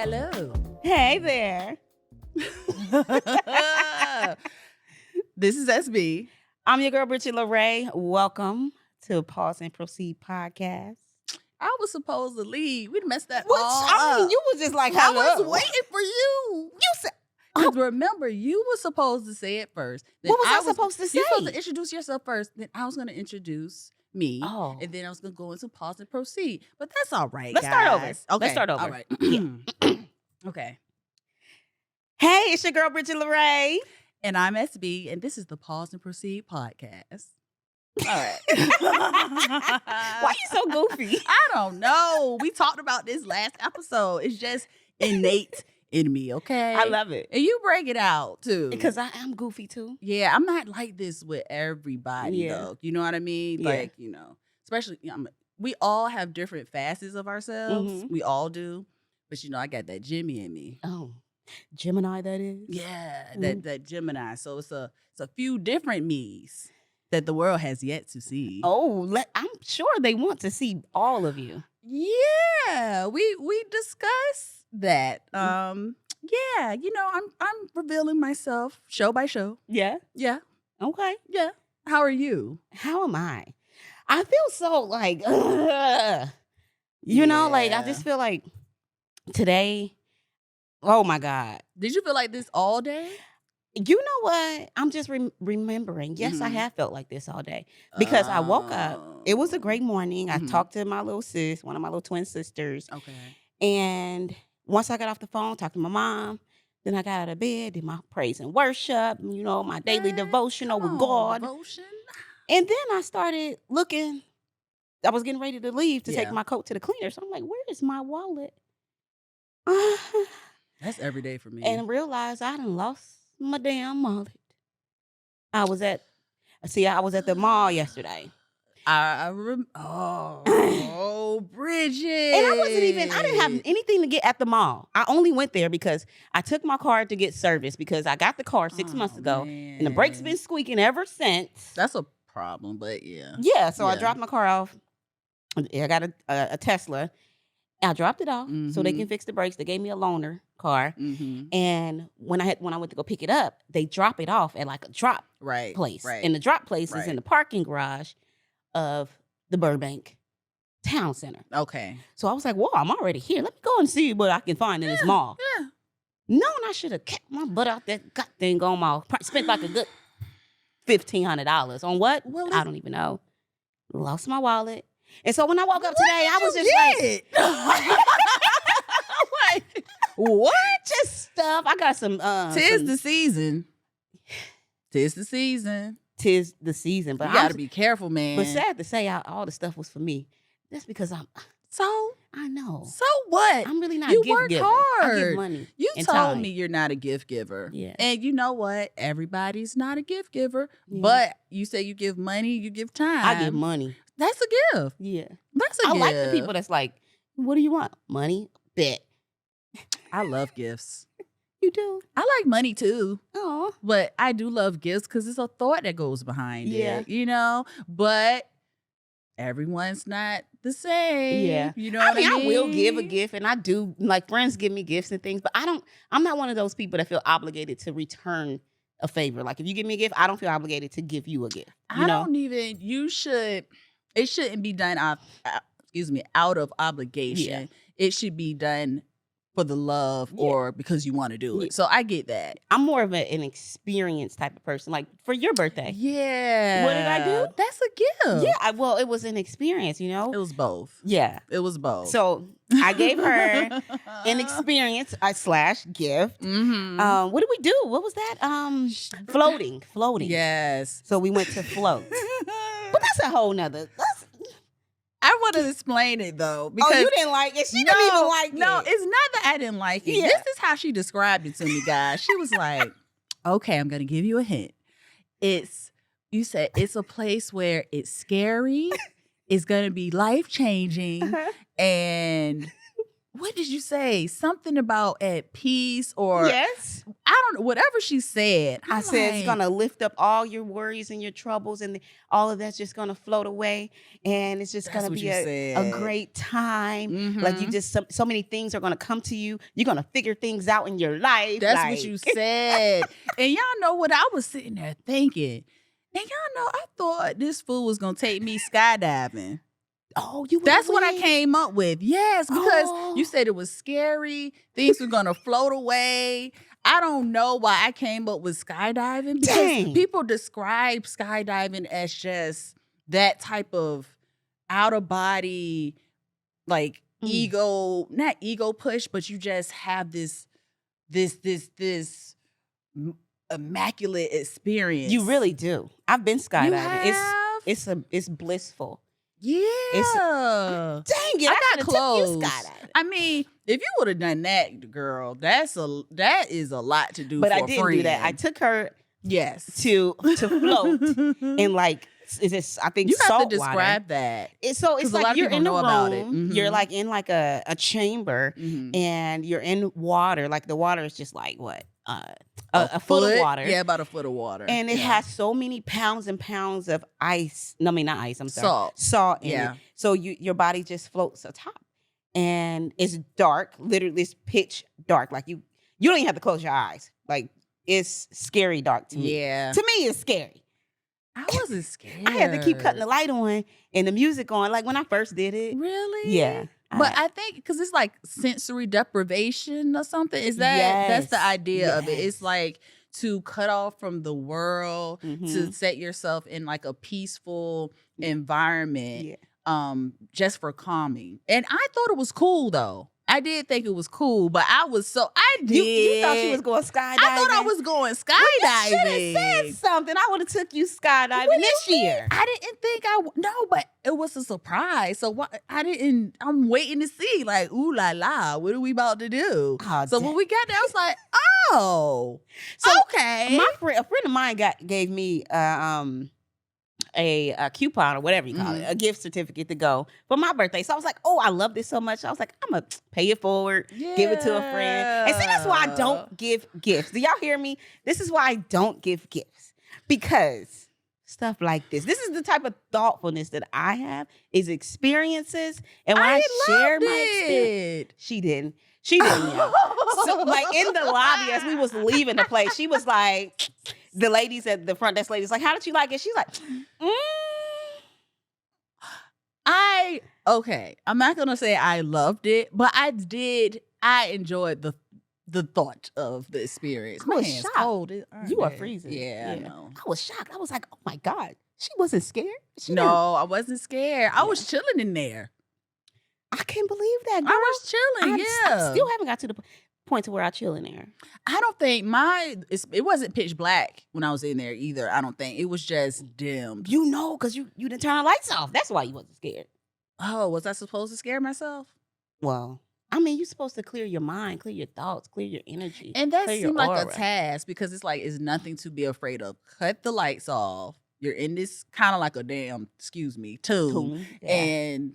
Hello. Hey there. This is SB. I'm your girl, Bridgett LaRé. Welcome to Pause and Proceed podcast. I was supposed to leave. We messed that Which, all I mean, up. you was just like, I hello. was waiting for you. You said, Because remember, you were supposed to say it first. Then what was I supposed to say? You were supposed to introduce yourself first. Then I was going to introduce me. Oh. And then I was going to go into pause and proceed. But that's all right, Let's start over. guys. Let's start over. All right. Okay. Hey, it's your girl, Bridgett LaRé. And I'm SB, and this is the Pause and Proceed podcast. All right. Why you so goofy? I don't know. We talked about this last episode. It's just innate in me, okay? I love it. And you bring it out, too. Because I am goofy, too. Yeah, I'm not like this with everybody, though. You know what I mean? Yeah. Like, especially, we all have different facets of ourselves. Mhm. We all do. But, I got that Jimmy in me. Oh, Gemini, that is? Yeah, Mhm. that Gemini. So it's a few different me's that the world has yet to see. Oh, I'm sure they want to see all of you. Yeah, we discussed that. Yeah, I'm revealing myself show by show. Yeah? Yeah, Okay. yeah. How are you? How am I? I feel so like, I just feel like today, oh my God. Did you feel like this all day? You know what? I'm just remembering. Yes, I Mhm. have felt like this all day because I woke up. It was a great morning. I Mhm. talked to my little sis, one of my little twin sisters. Okay. And once I got off the phone, talked to my mom, then I got out of bed, did my praise and worship, my daily devotional with God. Devotion. And then I started looking. I was getting ready to leave to take Yeah. my coat to the cleaner. So I'm like, where is my wallet? That's every day for me. And realized I done lost my damn wallet. I was at the mall yesterday. Oh, Bridget. And I didn't have anything to get at the mall. I only went there because I took my car to get service because I got the car 6 months ago. Man. And the brakes been squeaking ever since. That's a problem, but yeah. Yeah, so I Yeah. dropped my car off. I got a Tesla. I dropped it off so they can fix the brakes. They gave me a loaner car. Mm-hmm. And when I went to go pick it up, they drop it off at like a drop Right. place. Right. And the drop place is Right. in the parking garage of the Burbank Town Center. Okay. So I was like, whoa, I'm already here. Let me go and see what I can find in this mall. Yeah. Knowing I should have kept my butt out that goddamn gone mall. Spent like a good $1,500 on what? Well, I don't even know. Lost my wallet. And so when I woke up today, I was just like, what? Just stuff. I got some. Tis the season. Tis the season. Tis the season. But You got to be careful, man. But sad to say, all the stuff was for me. That's because I know. So what? I'm really not You a gift work giver. hard. I give money. You and told time. me you're not a gift giver. Yeah. And you know what? Everybody's not a gift giver. Yeah. But you say you give money, you give time. I give money. That's a gift. Yeah. That's a I gift. like the people that's like, what do you want? Money? Bet. I love gifts. You do? I like money too. Oh. But I do love gifts because it's a thought that goes behind Yeah. it, But everyone's not the same. Yeah. You know what I mean? I will give a gift, and I do, like, friends give me gifts and things, but I'm not one of those people that feel obligated to return a favor. Like, if you give me a gift, I don't feel obligated to give you a gift. It shouldn't be done out of obligation. Yeah. It should be done for the love or because you want to do it. Yeah. So I get that. I'm more of an experienced type of person. Like, for your birthday. Yeah. What did I do? That's a gift. Yeah, well, it was an experience, It was both. Yeah. It was both. So I gave her an experience / gift. Mm-hmm. What did we do? What was that? Floating. Yes. So we went to float. But that's a whole nother. I want to explain it though. Because you didn't like it? She didn't even like it. No, it's not that I didn't like it. Yeah. This is how she described it to me, guys. She was like, okay, I'm going to give you a hint. You said it's a place where it's scary. It's going to be life-changing. And what did you say? Something about at peace or Yes. I don't know, whatever she said. I I'm said it's like, gonna lift up all your worries and your troubles, and all of that's just gonna float away, and it's just that's gonna what be you a said. great time. Like you Mhm. just so many things are gonna come to you. You're gonna figure things out in your life. That's like, what you said. And y'all know what I was sitting there thinking. And y'all know I thought this fool was gonna take me skydiving. Oh, you would. That's what I came up with. Yes, because you Oh, said it was scary. Things were gonna float away. I don't know why I came up with skydiving because dang. people describe skydiving as just that type of out of body, like not ego push, but you just have this m- immaculate experience. You really do. I've been You skydiving. have? It's blissful. Yeah. Dang it! I I got should have took you close. skydiving. I mean, if you would have done that, girl, that is a lot to do. But for I a didn't do that. I friend. took her Yes. to float in like is this I think you have to salt water. describe that. It's 'Cause a lot like of you're people in a know room. about it. You're Mhm. like in like a chamber, Mhm. and you're in water. Like the water is just like what A foot of water. Yeah, about a foot of water. And it Yeah. has so many pounds and pounds of ice. No, I mean not ice. I'm sorry, Salt. in Yeah. it. So your body just floats atop, and it's dark. Literally, it's pitch dark. Like you don't even have to close your eyes. Like it's scary dark to me. Yeah. To me, it's scary. I wasn't scared. I had to keep cutting the light on and the music on. Like when I first did it. Really? Yeah. But I think because it's like sensory deprivation or something. Is that's the Yes, idea of it? It's yes. like to cut off from the world, to Mhm. set yourself in like a peaceful environment, Yeah. just for calming. And I thought it was cool though. I did think it was cool, but I did. You thought you was going skydiving? I thought I was going You should have skydiving. said something. I would have took you skydiving What do this you mean? year. I didn't think no, but it was a surprise. So what? I'm waiting to see. Like, ooh la la, what are we about to do? Oh, So when we got there, I was like, oh, So, okay. a friend of mine gave me a coupon or whatever you call it, a gift certificate to go for my birthday. So I was like, oh, I love this so much. I was like, I'm gonna pay it forward, give it to a friend. And see, that's why I don't give gifts. Do y'all hear me? This is why I don't give gifts, because stuff like this is the type of thoughtfulness that I have, is experiences. And when I share my experience, she didn't. Y'all. So, like in the lobby as we was leaving the place, she was like, the ladies at the front desk ladies like, how did you like it? She's like, okay. I'm not gonna say I loved it, but I enjoyed the thought of the experience. I was My hand's shocked. cold. You are freezing. Yeah, I know. I was shocked. I was like, oh my God. She wasn't scared. No, I wasn't scared. I was chilling in there. I can't believe that, girl. I was chilling. I still haven't got to the point to where I chill in there. I don't think it wasn't pitch black when I was in there either. I don't think it was just dimmed. You know, because you didn't turn the lights off. That's why you wasn't scared. Oh, was I supposed to scare myself? Well, I mean, you're supposed to clear your mind, clear your thoughts, clear your energy. And that clear your seemed like aura. a task because it's nothing to be afraid of. Cut the lights off. You're in this kind of like a damn, tomb. Yeah. And,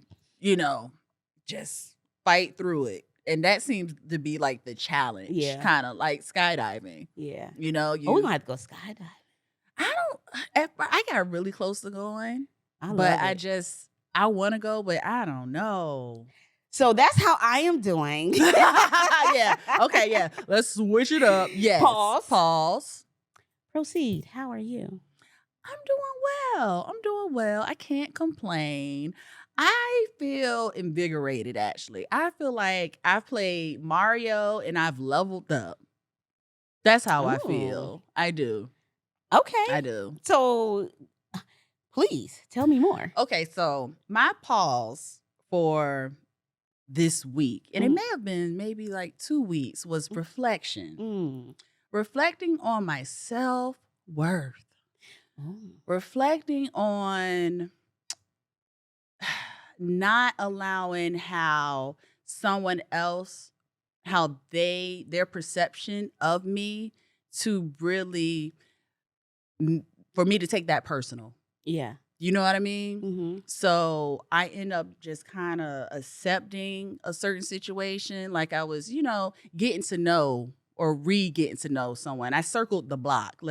just fight through it. And that seems to be like the challenge. Yeah. Kind of like skydiving. Yeah. We might have to go skydiving. I got really close to going. I want to go, but I don't know. So that's how I am doing. Yeah. Okay, yeah. Let's switch it up. Yes. Pause. Proceed. How are you? I'm doing well. I can't complain. I feel invigorated, actually. I feel like I've played Mario and I've leveled up. That's how I feel. I do. Okay. I do. So, please tell me more. Okay, so my pause for this week, and it may have been maybe like 2 weeks, was reflection. Reflecting on my self-worth. Reflecting on not allowing how someone else, their perception of me to really, for me to take that personal. Yeah. You know what I mean? Mm-hmm. So I end up just kind of accepting a certain situation. Like I was, getting to know or getting to know someone. I circled the block.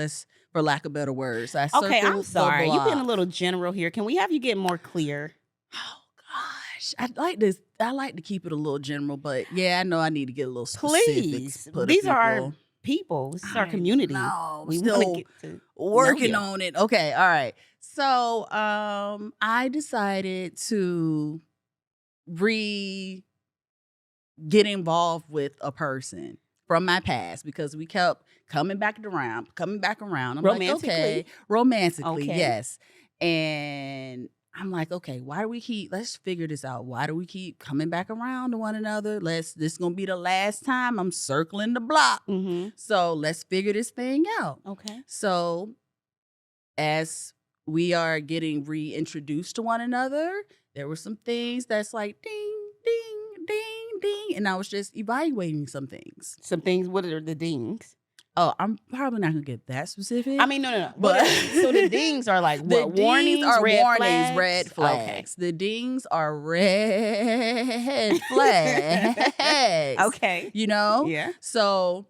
For lack of better words, I Okay, I'm circled the sorry. You've been a block. little general here. Can we have you get more clear? Oh gosh, I like this. I like to keep it a little general, but yeah, I know I need to get a little specifics Please. put of These are our people. people. This is our I community. know. I'm We want to still get to know working you. on it. Okay, all right. So, I decided to re get involved with a person from my past because we kept coming back around. I'm like, Romantically? okay, romantically, Okay. yes. And I'm like, okay, let's figure this out. Why do we keep coming back around to one another? This is gonna be the last time I'm circling the block. Mm-hmm. So let's figure this thing out. Okay. So as we are getting reintroduced to one another, there were some things that's like ding, ding, ding, ding. And I was just evaluating some things. Some things, what are the dings? Oh, I'm probably not gonna get that specific. I mean, no. But So the dings are like the what? dings Warnings, are red warnings, flags? red flags. The dings are red Okay. flags. Okay. Yeah. So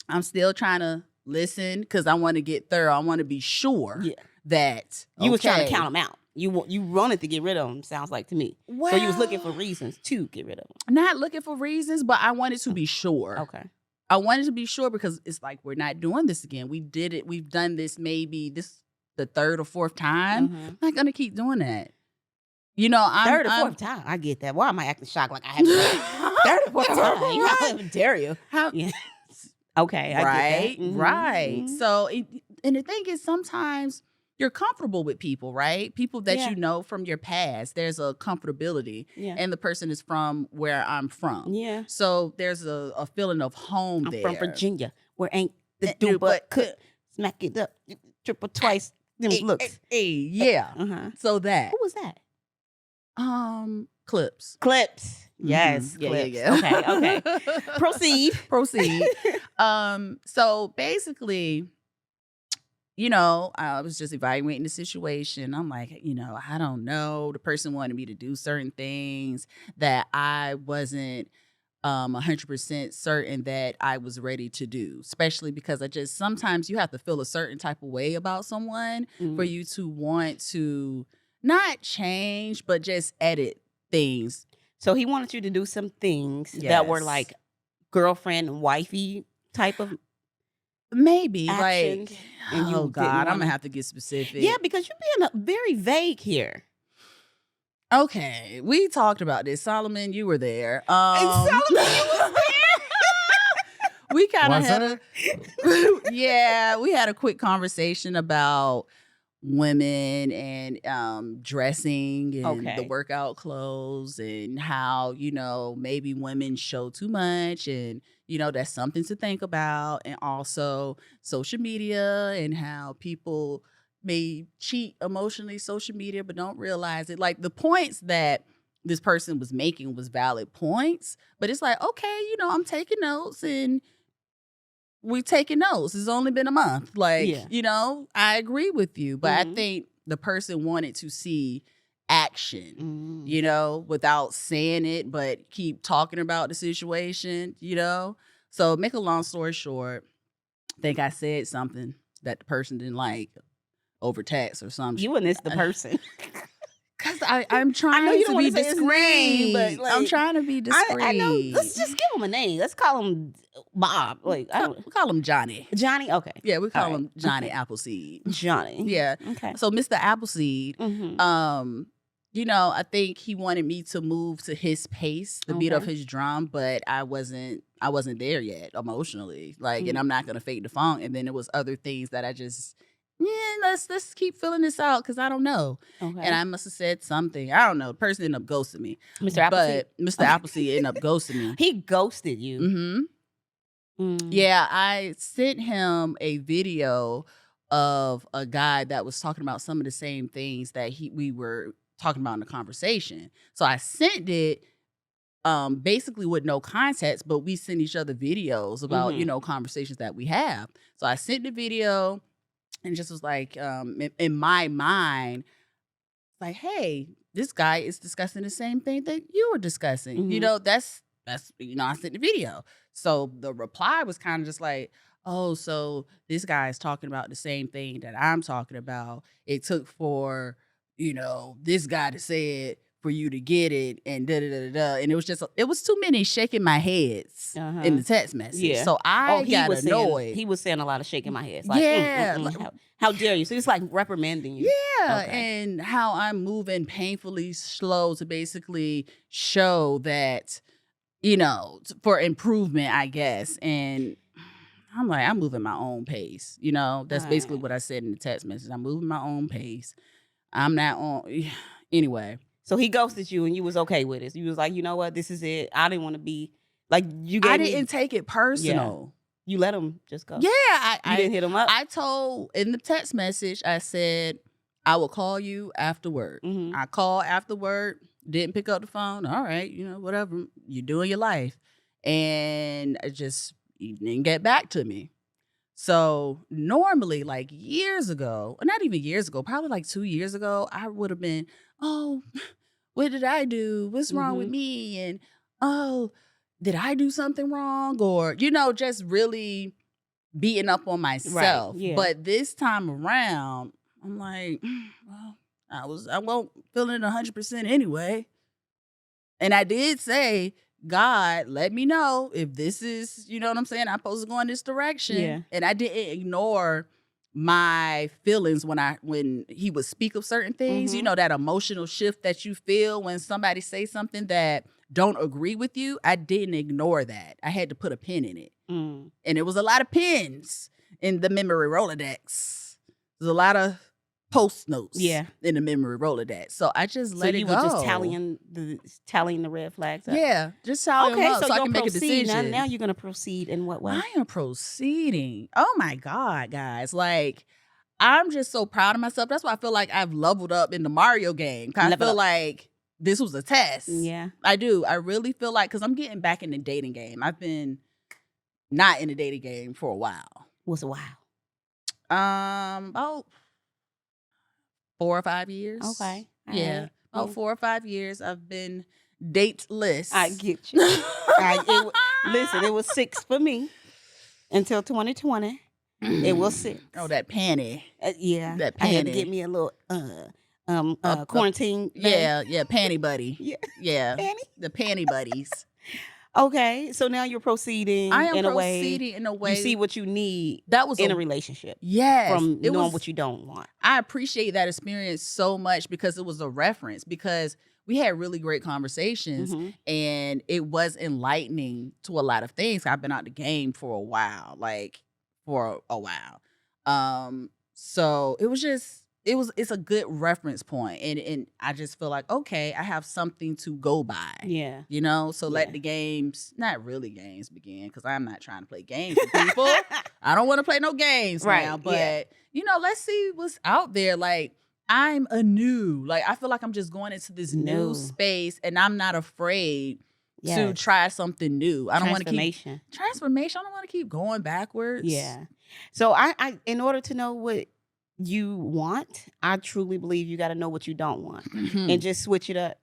I'm still trying to listen because I want to get thorough. I want to be sure Yeah. that You was trying to okay. count them out. You wanted to get rid of them, sounds like to me. So you was looking for reasons to get rid of them. Not looking for reasons, but I wanted to be sure. Okay. I wanted to be sure because it's like we're not doing this again. We did it. We've done this maybe the third or fourth time. Mm-hmm. I'm not gonna keep doing that. I'm Third or fourth time. I get that. Why am I acting shocked like I haven't? Third or fourth time. How dare you? Yeah. Okay. I Right. get that. Mm-hmm. Right. Mm-hmm. So, and the thing is, sometimes you're comfortable with people, right? People that Yeah. you know from your past. There's a comfortability, Yeah. and the person is from where I'm from. Yeah. So there's a feeling of home I'm there. from Virginia, where ain't the do do but but could smack it up triple twice. Them looks. Yeah. Uh-huh. So that. Who was that? Clips. Clips. Yes. Yeah, Clips. yeah. Okay. Proceed. So basically, I was just evaluating the situation. I'm like, I don't know. The person wanted me to do certain things that I wasn't 100% certain that I was ready to do, especially because sometimes you have to feel a certain type of way about someone for you to want to not change, but just edit things. So he wanted you to do some things that were like girlfriend and wifey type of maybe actions, like, and you oh God, I'm wanna... gonna have to get specific. Yeah, because you're being very vague here. Okay, we talked about this. Solomon, you were there. Solomon, you was there. We kind of had we had a quick conversation about women and dressing and the workout clothes and how maybe women show too much, and that's something to think about, and also social media and how people may cheat emotionally social media but don't realize it. Like the points that this person was making was valid points, but it's like, okay, I'm taking notes and we taking notes. It's only been a month. Like, I agree with you, but I think the person wanted to see action, without saying it, but keep talking about the situation, So make a long story short, I think I said something that the person didn't like over text or something. You and this the person. Because I'm trying to be discreet. But like, I'm trying to be discreet. I know. Let's just give him a name. Let's call him Bob. Like, we call him Johnny. Johnny? Okay. Yeah, we call him Johnny Appleseed. Johnny. Yeah. Okay. So Mr. Appleseed, I think he wanted me to move to his pace, the beat of his drum, but I wasn't there yet emotionally. Like, and I'm not gonna fake the funk. And then there was other things that I just... let's keep filling this out because I don't know. Okay. And I must have said something. I don't know. The person ended up ghosting me. Mr. Appleseed? But Mr. Appleseed ended up ghosting me. He ghosted you? Yeah, I sent him a video of a guy that was talking about some of the same things that we were talking about in the conversation. So I sent it basically with no context, but we send each other videos about, conversations that we have. So I sent the video and just was like, in my mind, like, hey, this guy is discussing the same thing that you were discussing. Mhm. You know, that's I sent the video. So the reply was kind of just like, oh, so this guy is talking about the same thing that I'm talking about. It took for, this guy to say it for you to get it, and da da da da. And it was too many shaking my heads in the text message. Yeah. So I got annoyed. annoyed. He was saying a lot of shaking my head. Like, Yeah. how dare you? So it's like reprimanding you. Yeah, Okay. and how I'm moving painfully slow to basically show that, for improvement, I guess. And I'm like, I'm moving my own pace. That's basically Right. what I said in the text message. I'm moving my own pace. I'm not on. Anyway. So he ghosted you and you was okay with it. You was like, you know what? This is it. I didn't want to be like you gave I me. didn't take it personal. You let him just go. Yeah. You didn't hit him up? I told in the text message, I said, I will call you after work. Mhm. I called after work, didn't pick up the phone. All right, whatever. You're doing your life. And he didn't get back to me. So normally, like years ago, or not even years ago, probably like 2 years ago, I would have been, oh, what did I do? What's wrong with me? And, oh, did I do something wrong? Or, just really beating up on myself. Right, yeah. But this time around, I'm like, well, I won't feeling 100% anyway. And I did say, God, let me know if this is, you know what I'm saying? I'm supposed to go in this direction. Yeah. And I didn't ignore my feelings when he would speak of certain things, that emotional shift that you feel when somebody say something that don't agree with you. I didn't ignore that. I had to put a pin in it. Mm. And it was a lot of pins in the memory Rolodex. There's a lot of post notes in the memory Rolodex. So I just let it go. So you were just tallying the red flags up? Yeah, just tallying them up so I can make a decision. Now you're going to proceed in what way? I am proceeding. Oh my God, guys. Like, I'm just so proud of myself. That's why I feel like I've leveled up in the Mario game. I feel like this was a test. Yeah. I do. I really feel like, because I'm getting back in the dating game. I've been not in the dating game for a while. What's a while? About 4 or 5 years. Okay. Yeah. About 4 or 5 years I've been dateless. I get you. Listen, it was 6 for me until 2020. It was 6. Oh, that panty. Yeah. That panty. I had to get me a little quarantine. Yeah, panty buddy. Yeah. Panty? The panty buddies. Okay, so now you're proceeding. I am in proceeding in a way. You see what you need. That was in a relationship. Yes, from knowing what you don't want. I appreciate that experience so much because it was a reference. Because we had really great conversations, and it was enlightening to a lot of things. I've been out the game for a while, So it was just. It's a good reference point, and I just feel like, okay, I have something to go by. Yeah. So let the games, not really games, begin, because I'm not trying to play games with people. I don't want to play no games now, but let's see what's out there. Like, I'm I feel like I'm just going into this new space, and I'm not afraid to try something new. I don't want to keep transformation. I don't want to keep going backwards. Yeah. So I in order to know what you want, I truly believe you got to know what you don't want, and just switch it up.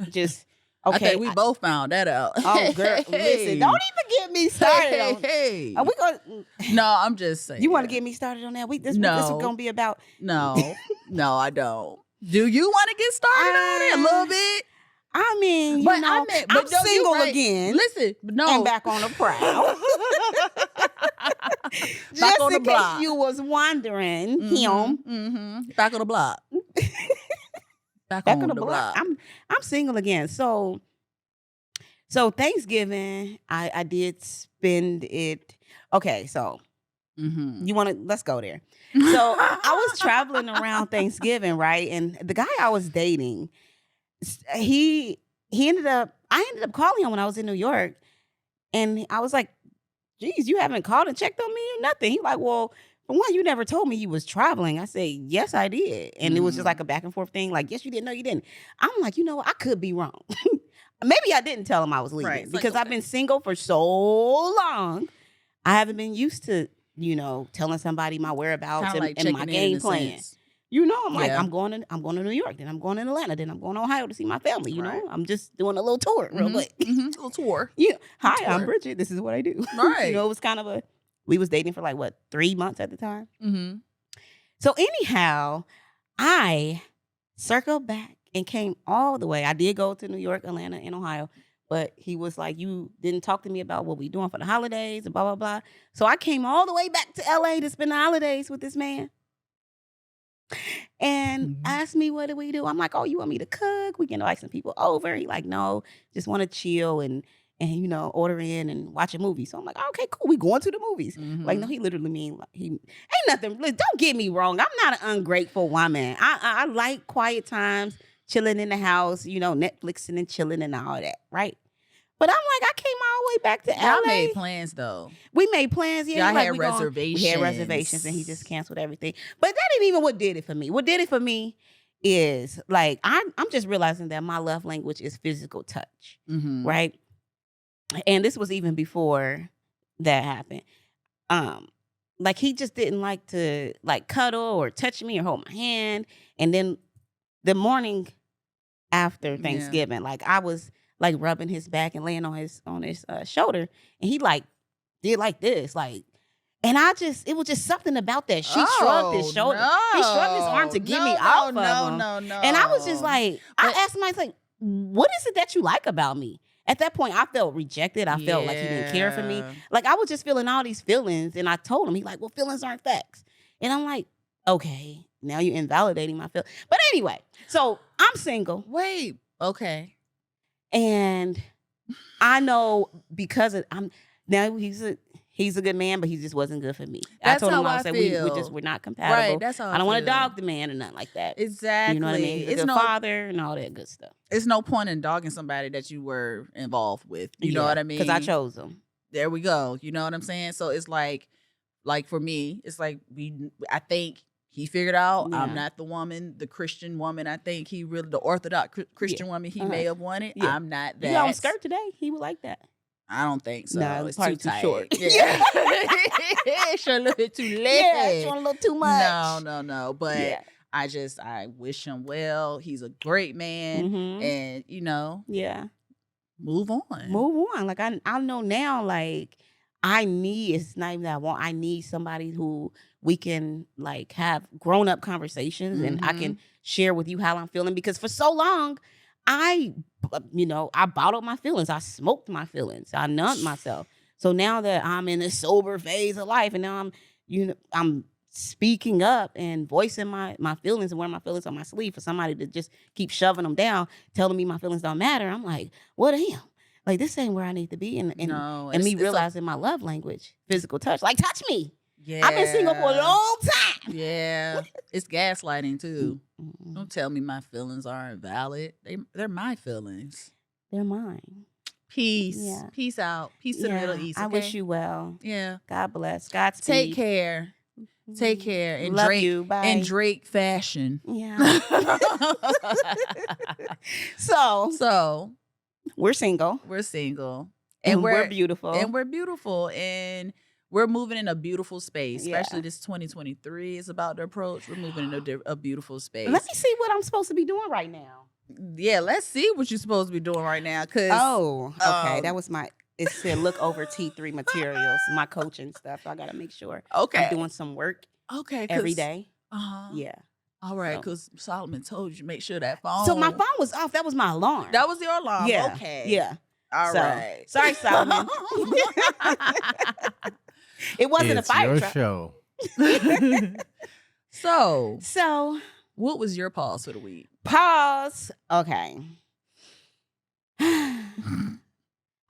Just okay. I think we both found that out. Oh, girl, listen! Don't even get me started. Hey. Are we going? No, I'm just saying. You want to get me started on that? This is going to be about. No, I don't. Do you want to get started on it a little bit? I mean, I'm single again. Listen, no, and back on the prowl. Just in case you was wondering, back on the block. back on the block. I'm single again. So Thanksgiving, I did spend it. Okay, so let's go there. So I was traveling around Thanksgiving, right? And the guy I was dating, I ended up calling him when I was in New York, and I was like, geez, you haven't called and checked on me or nothing. He like, well, for one, you never told me you was traveling. I said, yes, I did. And it was just like a back and forth thing. Like, yes, you didn't. No, you didn't. I'm like, I could be wrong. Maybe I didn't tell him I was leaving because I've been single for so long. I haven't been used to, telling somebody my whereabouts and my game plan. You know, I'm like, Yeah. I'm going to New York, then I'm going to Atlanta, then I'm going to Ohio to see my family. You Right. know, I'm just doing a little tour real quick. Little tour. Yeah. Hi, I'm Tour. Bridgett. This is what I do. Right. You know, it was kind of we was dating for like, what, 3 months at the time? Mm-hmm. So anyhow, I circled back and came all the way. I did go to New York, Atlanta, and Ohio, but he was like, you didn't talk to me about what we doing for the holidays and blah, blah, blah. So I came all the way back to LA to spend the holidays with this man. And asked me, what do we do? I'm like, oh, you want me to cook? We can invite some people over. He like, no, just want to chill and you know, order in and watch a movie. So I'm like, okay, cool. We going to the movies. Like, no, he literally mean like, he ain't nothing. Look, don't get me wrong. I'm not an ungrateful woman. I like quiet times, chilling in the house, you know, Netflixing and chilling and all that, right? But I'm like, I came all the way back to LA. Y'all made plans though. We made plans. Yeah, Y'all like, had reservations. We had reservations, and he just canceled everything. But that ain't even what did it for me. What did it for me is like I'm just realizing that my love language is physical touch, right? And this was even before that happened. Like he just didn't like to like cuddle or touch me or hold my hand. And then the morning after Thanksgiving, like I was like rubbing his back and laying on his shoulder, and he like did like this, like, and it was just something about that. She shrugged his shoulder. He shrugged his arm to get me off of him. No. And I was just like, I asked him, I was like, what is it that you like about me? At that point, I felt rejected. I felt like he didn't care for me. Like I was just feeling all these feelings, and I told him, he like, well, feelings aren't facts. And I'm like, okay, now you're invalidating my feelings. But anyway, so I'm single. Wait, okay. And I know because now he's a good man, but he just wasn't good for me. That's I told him, how I said, we're not compatible. Right, that's how I don't want to feel. dog the man or nothing like that. Exactly. You know what I mean? He's a good father and all that good stuff. It's no point in dogging somebody that you were involved with. You know what I mean? Because I chose him. There we go. You know what I'm saying? So it's like for me, it's like I think he figured out I'm not the woman, the Christian woman. I think he really, the Orthodox Christian woman he may have wanted. Yeah. I'm not that. You got on skirt today? He would like that. I don't think so. No, it's too tight. Short. Yeah. It's a little bit too late. Yeah, it's a little too much. No. But I wish him well. He's a great man. And, you know. Yeah. Move on. Like I know now, like it's not even that I need somebody who we can like have grown up conversations and I can share with you how I'm feeling, because for so long I bottled my feelings. I smoked my feelings. I numbed myself. So now that I'm in this sober phase of life and now I'm speaking up and voicing my feelings and wearing my feelings on my sleeve for somebody to just keep shoving them down, telling me my feelings don't matter. I'm like, what damn? Like, this ain't where I need to be. And me realizing my love language, physical touch. Like, touch me. Yeah. I've been single for a long time. Yeah. It's gaslighting too. Don't tell me my feelings aren't valid. They're my feelings. They're mine. Peace. Yeah. Peace out. Peace to the Middle East. Okay? I wish you well. Yeah. God bless. Godspeed. Take care. Take care. And love you. Bye. In Drake fashion. Yeah. So we're single. We're single. And we're beautiful. And we're beautiful. And we're moving in a beautiful space. Especially this 2023 is about to approach. We're moving in a beautiful space. Let me see what I'm supposed to be doing right now. Yeah, let's see what you're supposed to be doing right now. Okay. That was it said look over T3 materials, my coaching stuff. So I got to make sure I'm doing some work every day. Yeah. All right, because Solomon told you make sure that phone. So my phone was off. That was my alarm. That was your alarm. Yeah. Okay. Yeah. All right. Sorry, Solomon. It wasn't it's a fire your truck. show. So what was your pause for the week? Pause. Okay. I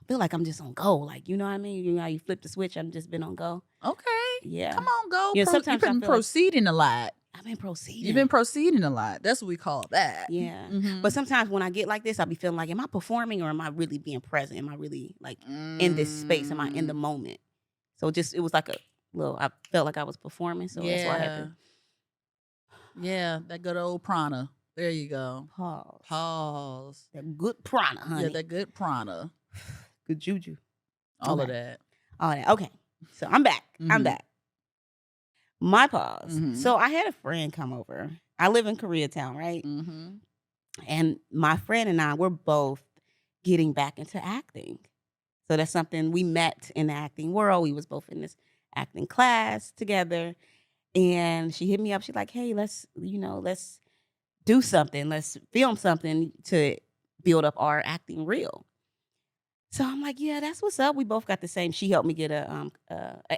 feel like I'm just on go. Like, you know what I mean? You know how you flip the switch? I've just been on go. Okay. Yeah. Come on, go. Yeah, sometimes you've been proceeding a lot. I've been proceeding. You've been proceeding a lot. That's what we call that. Yeah. But sometimes when I get like this, I'll be feeling like, am I performing or am I really being present? Am I really like in this space? Am I in the moment? So it was like I felt like I was performing. So that's why I had to. Yeah, that good old prana. There you go. Pause. That good prana, honey. Yeah, that good prana. Good juju. All of that. Okay. So I'm back. I'm back. My pause. So I had a friend come over I live in Koreatown, right? Mm-hmm. And my friend and I, we're both getting back into acting. So that's something we met in the acting world. We was both in this acting class together. And she hit me up. She's like, hey, let's do something. Let's film something to build up our acting reel. So I'm like, yeah, that's what's up. We both got the same. She helped me get a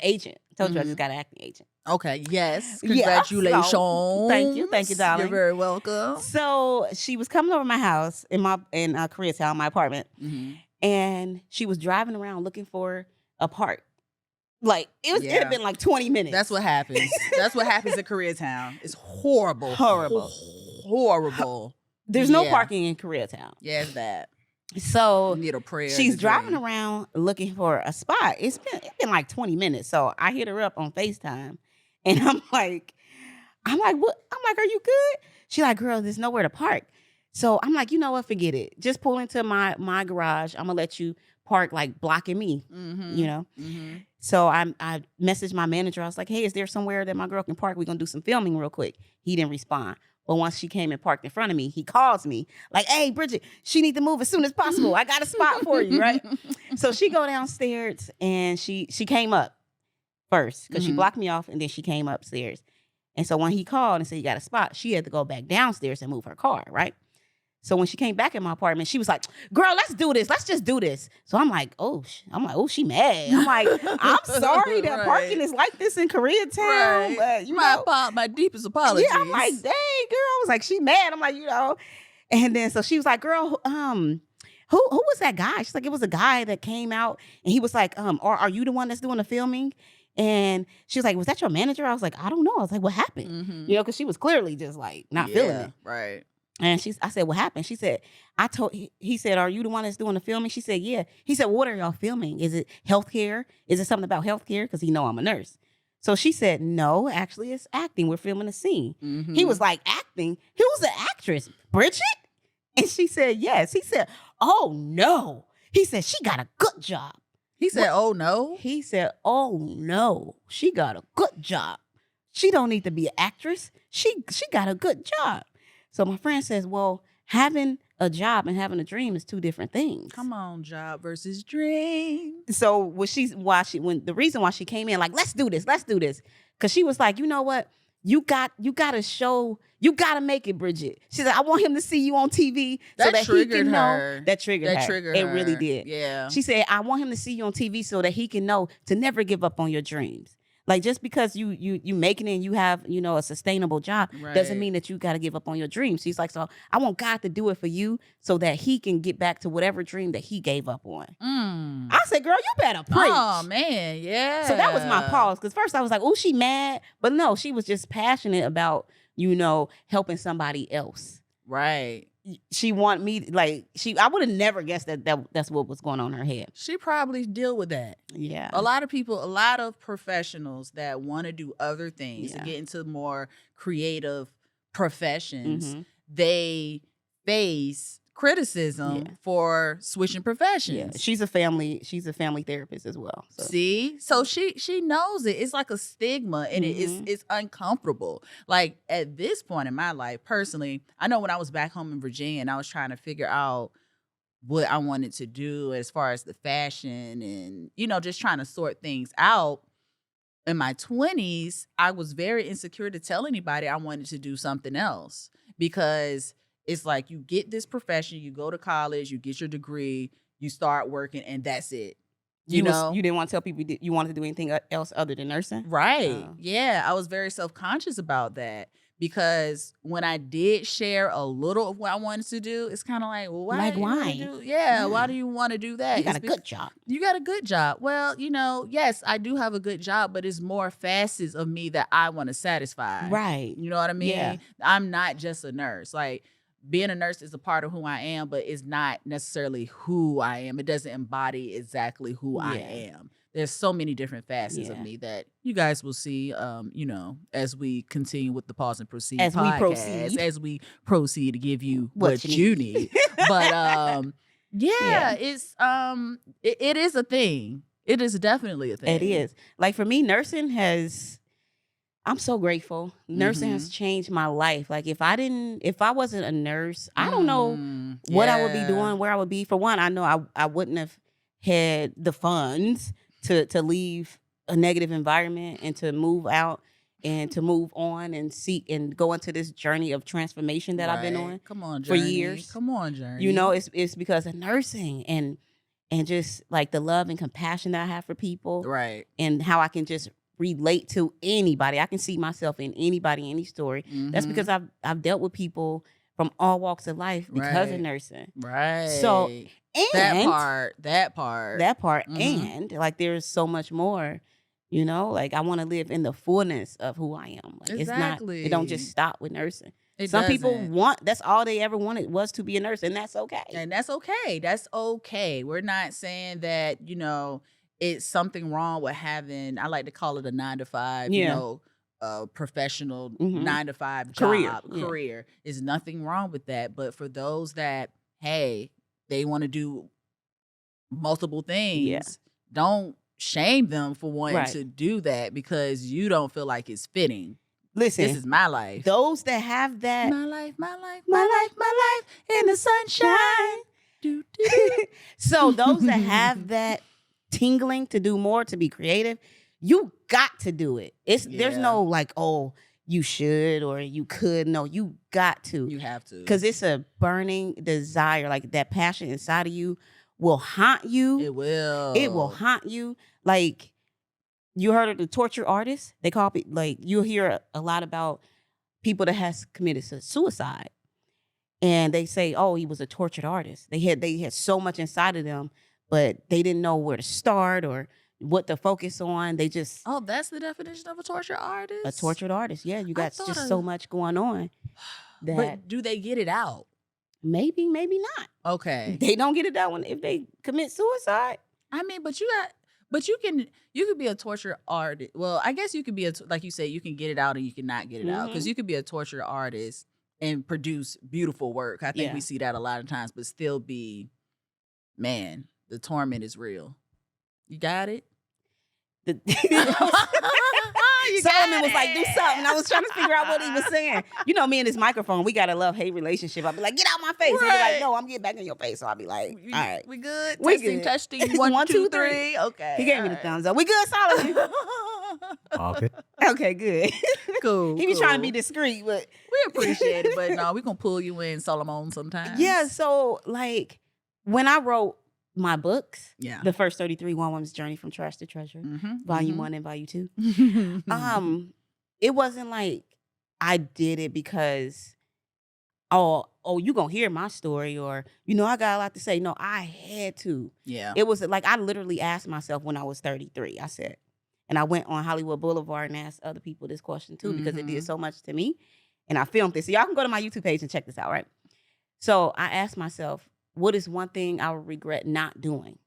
agent. I told you I Mm-hmm. just got an acting agent. Okay. Yes. Yeah. Congratulations. So thank you, You're darling. very welcome. So she was coming over my house in Koreatown, my apartment, Mm-hmm. and she was driving around looking for a park. Like it Yeah. had been like 20 minutes. That's what happens. That's what happens in Koreatown. It's horrible. Horrible. Horrible. There's no Yeah. parking in Koreatown. Yeah, it's bad. So You need a prayer. she's to driving dream. around looking for a spot. It's been like 20 minutes. So I hit her up on FaceTime and I'm like, what? I'm like, are you good? She like, girl, there's nowhere to park. So I'm like, you know what? Forget it. Just pull into my garage. I'm gonna let you park like blocking me. Mm-hmm. You know? Mm-hmm. So I messaged my manager. I was like, hey, is there somewhere that my girl can park? We're gonna do some filming real quick. He didn't respond. But once she came and parked in front of me, he calls me like, hey, Bridgett, she need to move as soon as possible. I got a spot for you, right? So she go downstairs and she came up first because she blocked me off and then she came upstairs. And so when he called and said, you got a spot, she had to go back downstairs and move her car, right? So when she came back in my apartment, she was like, girl, let's do this. Let's just do this. So I'm like, oh, she mad. I'm like, I'm sorry that parking is like this in Koreatown. Right. But, you know. My deepest apologies. Yeah, I'm like, dang, girl. I was like, she mad. I'm like, you know. And then so she was like, girl, who was that guy? She's like, it was a guy that came out and he was like, are you the one that's doing the filming? And she was like, was that your manager? I was like, I don't know. I was like, what happened? Mm-hmm. You know, because she was clearly just like not feeling it. Right. And I said, what happened? She said, he said, are you the one that's doing the filming? She said, yeah. He said, well, what are y'all filming? Is it healthcare? Is it something about healthcare? Because he know I'm a nurse. So she said, no, actually it's acting. We're filming a scene. Mm-hmm. He was like, acting? Who's the actress? Bridgett? And she said, yes. He said, oh no. He said, she got a good job. He said, oh no. He said, oh no. She got a good job. She don't need to be an actress. She got a good job. So my friend says, well, having a job and having a dream is two different things. Come on, job versus dream. So the reason why she came in, like, let's do this. Because she was like, you know what? You got to make it, Bridgett. She said, I want him to see you on TV so that he can know. That triggered her. It really did. Yeah. She said, I want him to see you on TV so that he can know to never give up on your dreams. Like, just because you making it and you have, you know, a sustainable job doesn't mean that you got to give up on your dreams. She's like, so I want God to do it for you so that he can get back to whatever dream that he gave up on. I said, girl, you better preach. Oh, man, yeah. So that was my pause. Because first I was like, oh, she mad. But no, she was just passionate about, you know, helping somebody else. Right. She want me, like, I would have never guessed that's what was going on in her head. She probably deal with that. Yeah. A lot of professionals that want to do other things and get into more creative professions, they face criticism for switching professions. Yeah. She's a family therapist as well. So. See? So she knows it. It's like a stigma and it's uncomfortable. Like at this point in my life, personally, I know when I was back home in Virginia and I was trying to figure out what I wanted to do as far as the fashion and, you know, just trying to sort things out. In my 20s, I was very insecure to tell anybody I wanted to do something else because it's like you get this profession, you go to college, you get your degree, you start working, and that's it. You know? You didn't want to tell people you wanted to do anything else other than nursing? Right. Yeah. I was very self-conscious about that because when I did share a little of what I wanted to do, it's kind of like, well, why? Why do you want to do that? You got a good job. You got a good job. Well, you know, yes, I do have a good job, but it's more facets of me that I want to satisfy. Right. You know what I mean? Yeah. I'm not just a nurse. Like, being a nurse is a part of who I am, but it's not necessarily who I am. It doesn't embody exactly who I am. There's so many different facets of me that you guys will see, you know, as we continue with the Pause and Proceed podcast, as we proceed to give you what you need. But it's it is a thing. It is definitely a thing. It is. Like for me, nursing has, I'm so grateful. Nursing has changed my life. Like if I wasn't a nurse, I don't know what I would be doing, where I would be. For one, I know I wouldn't have had the funds to leave a negative environment and to move out and to move on and seek and go into this journey of transformation that I've been on Come on, for Journey. years. Come on, Journey. You know, it's because of nursing and just like the love and compassion that I have for people. Right. And how I can just relate to anybody. I can see myself in anybody, any story. That's because I've dealt with people from all walks of life because of nursing. Right. So and that part. And like there's so much more, you know, like I want to live in the fullness of who I am. Like Exactly. it don't just stop with nursing. Some people that's all they ever wanted was to be a nurse, and that's okay. And that's okay. That's okay. We're not saying that, you know, it's something wrong with having, I like to call it a 9-to-5, you know, professional 9-to-5 job, career. Is nothing wrong with that. But for those that, hey, they want to do multiple things, don't shame them for wanting to do that because you don't feel like it's fitting. Listen, this is my life. Those that have that, my life in the sunshine. So those that have that tingling to do more, to be creative, you got to do it. There's no like, oh, you should or you could. No, you got to. You have to. Because it's a burning desire. Like that passion inside of you will haunt you. It will. It will haunt you. Like, you heard of the torture artist? They call it, like, you'll hear a lot about people that has committed suicide. And they say, oh, he was a tortured artist. They had so much inside of them, but they didn't know where to start or what to focus on. They just... Oh, that's the definition of a tortured artist? A tortured artist, yeah. You got just so much going on. But do they get it out? Maybe, maybe not. Okay. They don't get it out if they commit suicide. I mean, but you could be a torture artist. Well, I guess you could be like you say, you can get it out and you can not get it out. Because you could be a torture artist and produce beautiful work. I think we see that a lot of times, but still be, man, the torment is real. You got it? Solomon was like, do something. I was trying to figure out what he was saying. You know, me and this microphone, we got a love-hate relationship. I'll be like, get out my face. Right. And he'll be like, no, I'm getting back in your face. So I'll be like, all right. We good? Testing. 1, 2, 3. Okay. He gave me the thumbs up. We good, Solomon? Okay. Okay, good. Cool. He be trying to be discreet, but... We appreciate it, but no, we're going to pull you in, Solomon, sometimes. Yeah, so, like, when I wrote my books, the first 33, One Woman's Journey from Trash to Treasure, volume 1 and volume 2. It wasn't like I did it because, oh, you gonna hear my story or, you know, I got a lot to say. No, I had to. Yeah. It was like, I literally asked myself when I was 33, I said, and I went on Hollywood Boulevard and asked other people this question too, because it did so much to me. And I filmed this. So y'all can go to my YouTube page and check this out, right? So I asked myself, what is one thing I would regret not doing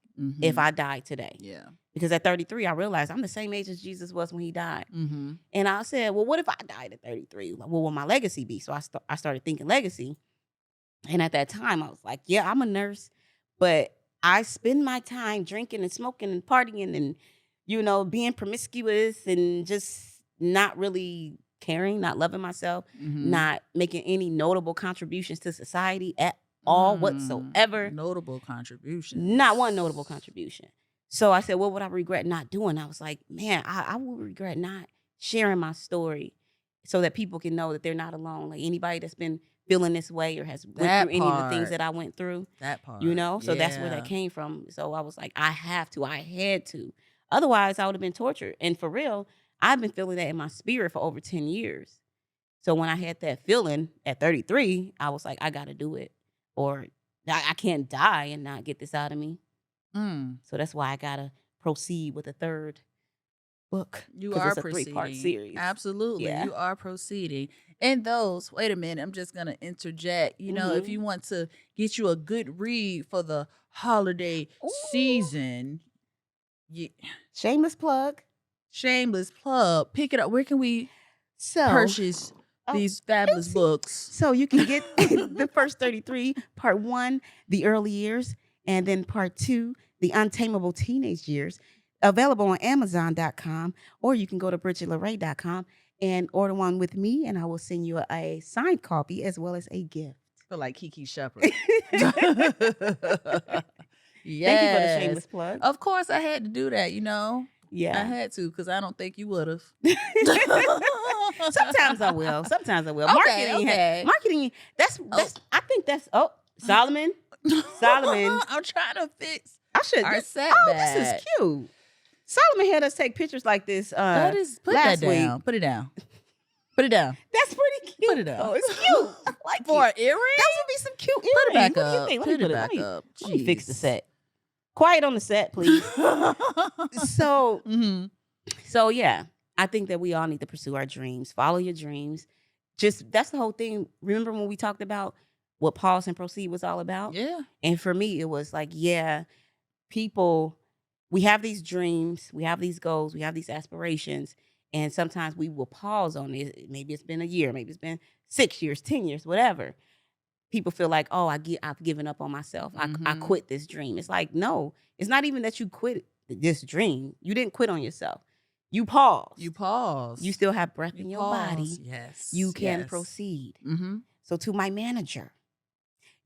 if I died today? Yeah. Because at 33, I realized I'm the same age as Jesus was when he died. And I said, well, what if I died at 33? What will my legacy be? So I started thinking legacy. And at that time, I was like, yeah, I'm a nurse, but I spend my time drinking and smoking and partying and, you know, being promiscuous and just not really caring, not loving myself, not making any notable contributions to society at all whatsoever. Notable contribution. Not one notable contribution. So I said, what would I regret not doing? I was like, man, I would regret not sharing my story so that people can know that they're not alone. Like anybody that's been feeling this way or has went through any of the things that I went through. That part. You know? So that's where that came from. So I was like, I had to. Otherwise, I would have been tortured. And for real, I've been feeling that in my spirit for over 10 years. So when I had that feeling at 33, I was like, I got to do it. Or I can't die and not get this out of me. So that's why I got to proceed with a third book. You are it's a proceeding. 3-part series. Absolutely. Yeah. You are proceeding. And those, wait a minute, I'm just going to interject. You know, if you want to get you a good read for the holiday season. Shameless plug. Pick it up. Where can we purchase these fabulous books? So you can get the first 33, part 1, the early years, and then part 2, the untamable teenage years, available on Amazon.com, or you can go to BridgettLaRé.com and order one with me, and I will send you a signed copy as well as a gift. I feel like Kiki Shepherd. Thank you for the Yes. shameless plug. Of course, I had to do that, you know. I Yeah. had to because I don't think you would have. Sometimes I will. Sometimes I will. Okay, Marketing. okay. Marketing. That's. I think that's. Oh, Solomon. Solomon. I'm trying to fix I should. our Oh, setback. this is cute. Solomon had us take pictures like this. That is put last that down. week. Put it down. Put it down. That's pretty cute. Put it down. Oh, it's cute. I like For it. an earring? Those would be some cute earrings. Put it back What do you up. think? Put it back up. Let me fix the Jeez. set. Quiet on the set, please. So, so yeah, I think that we all need to pursue our dreams. Follow your dreams. Just that's the whole thing. Remember when we talked about what pause and proceed was all about? Yeah. And for me, it was like, yeah, people, we have these dreams, we have these goals, we have these aspirations, and sometimes we will pause on it. Maybe it's been a year, maybe it's been 6 years, 10 years, whatever. People feel like, oh, I've given up on myself. I quit this dream. It's like, no, it's not even that you quit this dream. You didn't quit on yourself. You paused. You pause. You still have breath in your body. Yes. You can proceed. So to my manager,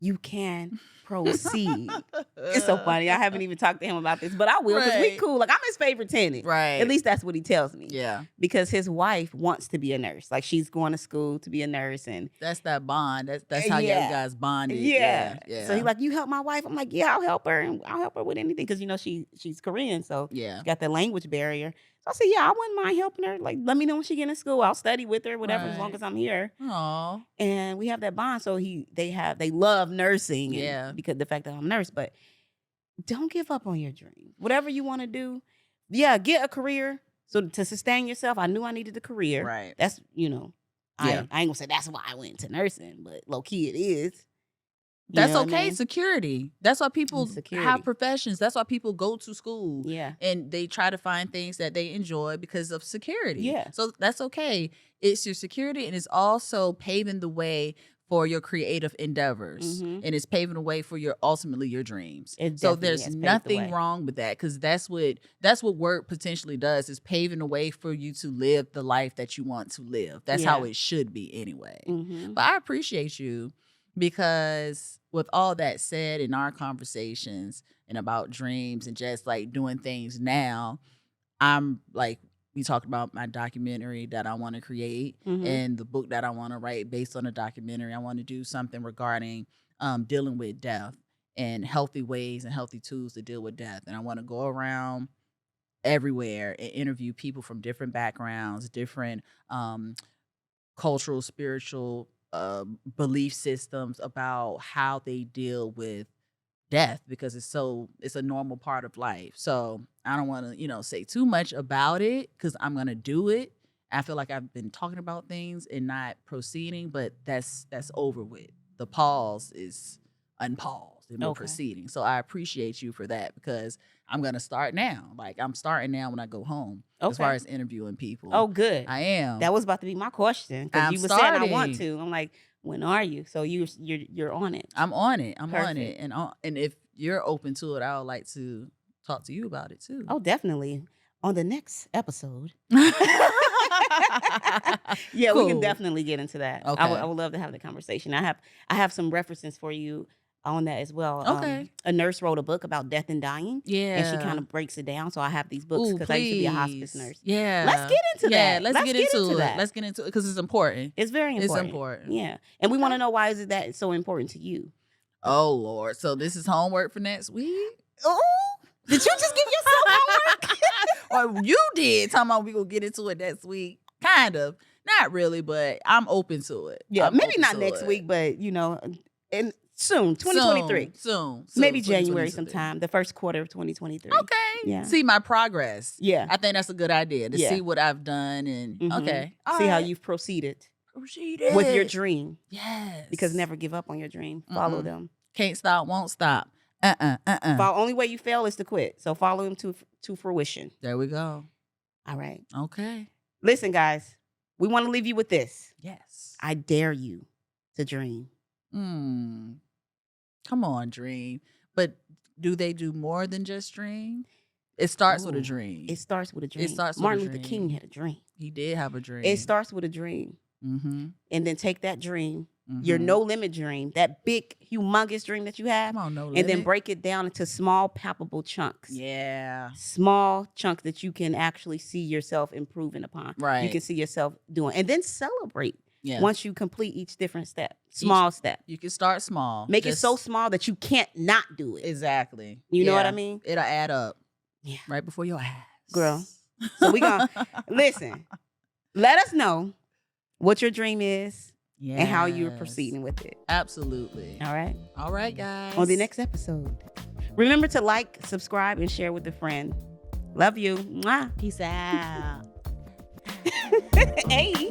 you can proceed. It's so funny. I haven't even talked to him about this, but I will because we cool. Like, I'm his favorite tenant. Right. At least that's what he tells me. Yeah. Because his wife wants to be a nurse. Like, she's going to school to be a nurse. And that's that bond. That's how you guys bonded. Yeah. Yeah. So he's like, you help my wife? I'm like, yeah, I'll help her. And I'll help her with anything. Because, you know, she's Korean. So yeah, she got that language barrier. So I said, yeah, I wouldn't mind helping her. Like, let me know when she get in school. I'll study with her, whatever, as long as I'm here. Aww. And we have that bond. So they love nursing. Yeah. Because the fact that I'm a nurse. But don't give up on your dream. Whatever you want to do, yeah, get a career. So to sustain yourself, I knew I needed a career. Right. That's, you know, I ain't gonna say that's why I went into nursing, but low key it is. That's okay. I mean? Security. That's why people have professions. That's why people go to school. Yeah. And they try to find things that they enjoy because of security. Yeah. So that's okay. It's your security, and it's also paving the way for your creative endeavors. And it's paving the way for ultimately your dreams. So there's nothing wrong with that, because that's what work potentially does, is paving the way for you to live the life that you want to live. That's how it should be anyway. But I appreciate you, because with all that said in our conversations and about dreams and just like doing things now, I'm like, we talked about my documentary that I want to create and the book that I want to write based on the documentary. I want to do something regarding dealing with death and healthy ways and healthy tools to deal with death. And I want to go around everywhere and interview people from different backgrounds, different cultural, spiritual belief systems about how they deal with death, because it's a normal part of life. So I don't want to, say too much about it, because I'm going to do it. I feel like I've been talking about things and not proceeding, but that's over with. The pause is unpaused and we're proceeding. So I appreciate you for that, because I'm going to start now. Like, I'm starting now when I go home as far as interviewing people. Oh, good. I am. That was about to be my question, because you were saying I want to. I'm like, when are you? So you're on it. I'm on it. I'm on it. And if you're open to it, I would like to talk to you about it too. Oh, definitely. On the next episode. Yeah, cool. We can definitely get into that. Okay. I would love to have the conversation. I have some references for you on that as well. Okay. A nurse wrote a book about death and dying. Yeah. And she kind of breaks it down. So I have these books because I used to be a hospice nurse. Yeah. Let's get into that. Yeah, let's get into that. Let's get into it, because it's important. It's very important. It's important. Yeah. And we want to know, why is it that it's so important to you? Oh, Lord. So this is homework for next week? Oh, did you just give yourself homework? Or you did. Talking about we going to get into it next week. Kind of. Not really, but I'm open to it. Yeah, maybe not next week, but, and soon, 2023. Soon. Maybe January sometime, the first quarter of 2023. Okay. Yeah. See my progress. Yeah. I think that's a good idea, to see what I've done. And okay. See how you've proceeded with your dream. Yes. Because never give up on your dream. Follow them. Can't stop, won't stop. Only way you fail is to quit. So follow them to fruition. There we go. All right. Okay. Listen, guys, we want to leave you with this. Yes. I dare you to dream. Come on, dream. But do they do more than just dream? It starts with a dream. It starts with a dream. It starts Martin with a Luther dream. King had a dream. He did have a dream. It starts with a dream. Mm-hmm. And then take that dream, Mm-hmm. your no limit dream, that big, humongous dream that you have, Come on, no and then limit. break it down into small, palpable chunks. Yeah. Small chunks that you can actually see yourself improving upon. Right. You can see yourself doing. And then celebrate Yeah. once you complete each different step. Small step. You can start small. Make it so small that you can't not do it. Exactly. You know what I mean? It'll add up. Yeah. Right before your eyes. Girl. So we gonna listen. Let us know what your dream is and how you're proceeding with it. Absolutely. All right. All right, guys. On the next episode. Remember to like, subscribe, and share with a friend. Love you. Mwah. Peace out. Hey.